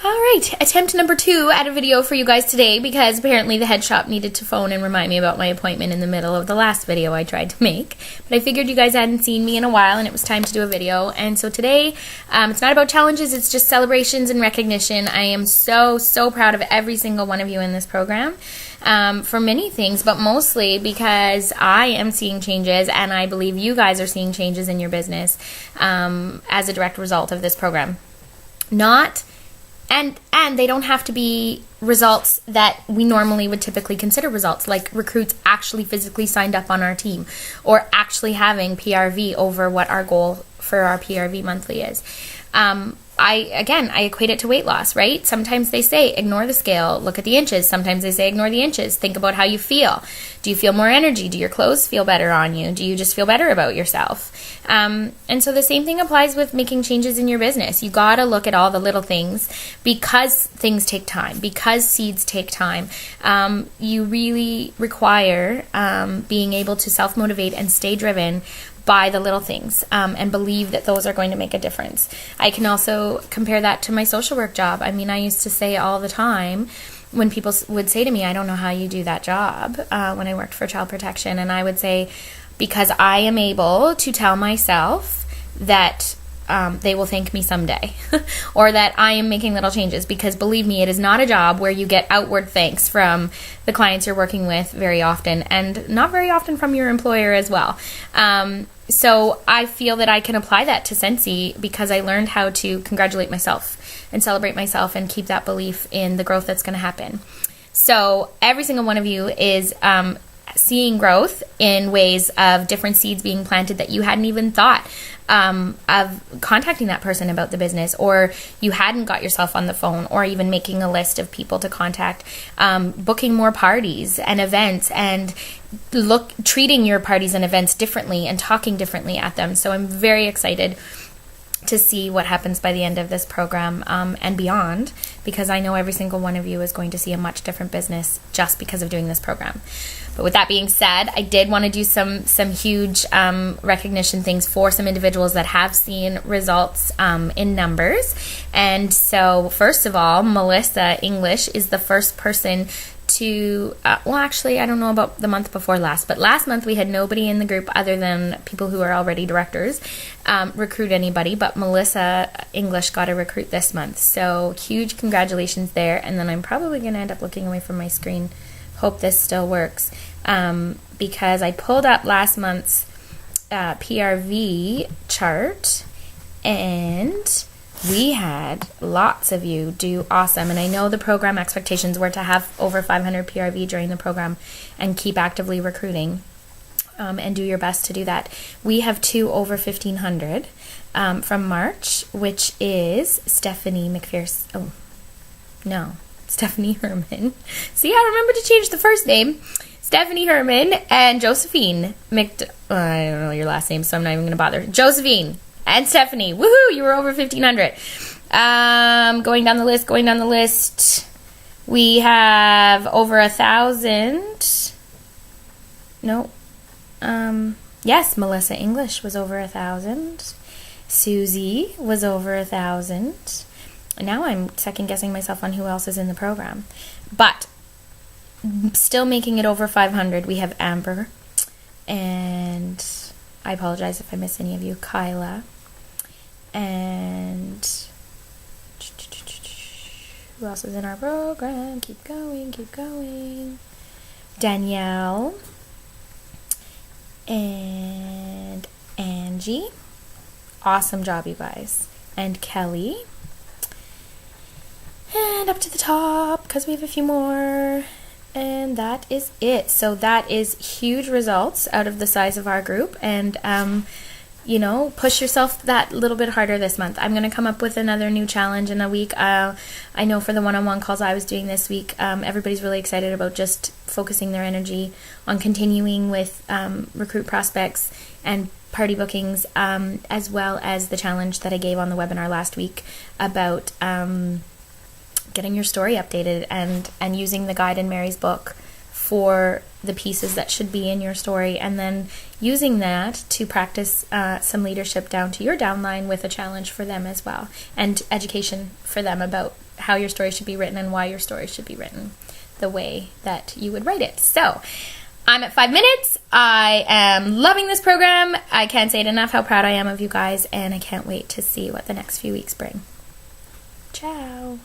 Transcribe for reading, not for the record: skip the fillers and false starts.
Alright, attempt number 2 at a video for you guys today, because apparently the head shop needed to phone and remind me about my appointment in the middle of the last video I tried to make. But I figured you guys hadn't seen me in a while and it was time to do a video. And so today, it's not about challenges, it's just celebrations and recognition. I am so proud of every single one of you in this program. For many things, but mostly because I am seeing changes, and I believe you guys are seeing changes in your business as a direct result of this program. And they don't have to be results that we normally would typically consider results, like recruits actually physically signed up on our team, or actually having PRV over what our goal for our PRV monthly is. I equate it to weight loss, right? Sometimes they say, ignore the scale, look at the inches. Sometimes they say, ignore the inches, think about how you feel. Do you feel more energy? Do your clothes feel better on you? Do you just feel better about yourself? And so the same thing applies with making changes in your business. You gotta look at all the little things, because things take time, because seeds take time. You really require being able to self-motivate and stay driven by the little things, and believe that those are going to make a difference. I can also compare that to my social work job. I mean, I used to say all the time when people would say to me, I don't know how you do that job, when I worked for Child Protection, and I would say, because I am able to tell myself that they will thank me someday, or that I am making little changes, because believe me, it is not a job where you get outward thanks from the clients you're working with very often, and not very often from your employer as well. So I feel that I can apply that to Scentsy, because I learned how to congratulate myself and celebrate myself and keep that belief in the growth that's going to happen. So every single one of you is seeing growth in ways of different seeds being planted that you hadn't even thought of contacting that person about the business, or you hadn't got yourself on the phone, or even making a list of people to contact, booking more parties and events, and treating your parties and events differently and talking differently at them. So I'm very excited to see what happens by the end of this program and beyond, because I know every single one of you is going to see a much different business just because of doing this program. But with that being said, I did want to do some huge recognition things for some individuals that have seen results in numbers. And so first of all, Melissa English is the first person to, well, actually, I don't know about the month before last, but last month we had nobody in the group other than people who are already directors recruit anybody, but Melissa English got a recruit this month. So huge congratulations there. And then I'm probably going to end up looking away from my screen. Hope this still works, because I pulled up last month's PRV chart, and we had lots of you do awesome. And I know the program expectations were to have over 500 PRV during the program and keep actively recruiting, and do your best to do that. We have 2 over 1,500 from March, which is Stephanie McPherson. Oh, no. Stephanie Herman. See, I remember to change the first name. Stephanie Herman and Josephine I don't know your last name, so I'm not even going to bother. Josephine and Stephanie. Woohoo! You were over 1,500. Going down the list. We have over 1,000. No. Yes, Melissa English was over 1,000. Susie was over 1,000. Now I'm second guessing myself on who else is in the program. But still making it over 500, we have Amber, and I apologize if I miss any of you, Kyla, and who else is in our program? Keep going. Danielle, and Angie. Awesome job, you guys. And Kelly. And up to the top, because we have a few more. And that is it. So that is huge results out of the size of our group. And, push yourself that little bit harder this month. I'm going to come up with another new challenge in a week. I know for the one-on-one calls I was doing this week, everybody's really excited about just focusing their energy on continuing with recruit prospects and party bookings, as well as the challenge that I gave on the webinar last week about getting your story updated and using the guide in Mary's book for the pieces that should be in your story, and then using that to practice some leadership down to your downline with a challenge for them as well, and education for them about how your story should be written and why your story should be written the way that you would write it. So I'm at 5 minutes. I am loving this program. I can't say it enough how proud I am of you guys, and I can't wait to see what the next few weeks bring. Ciao.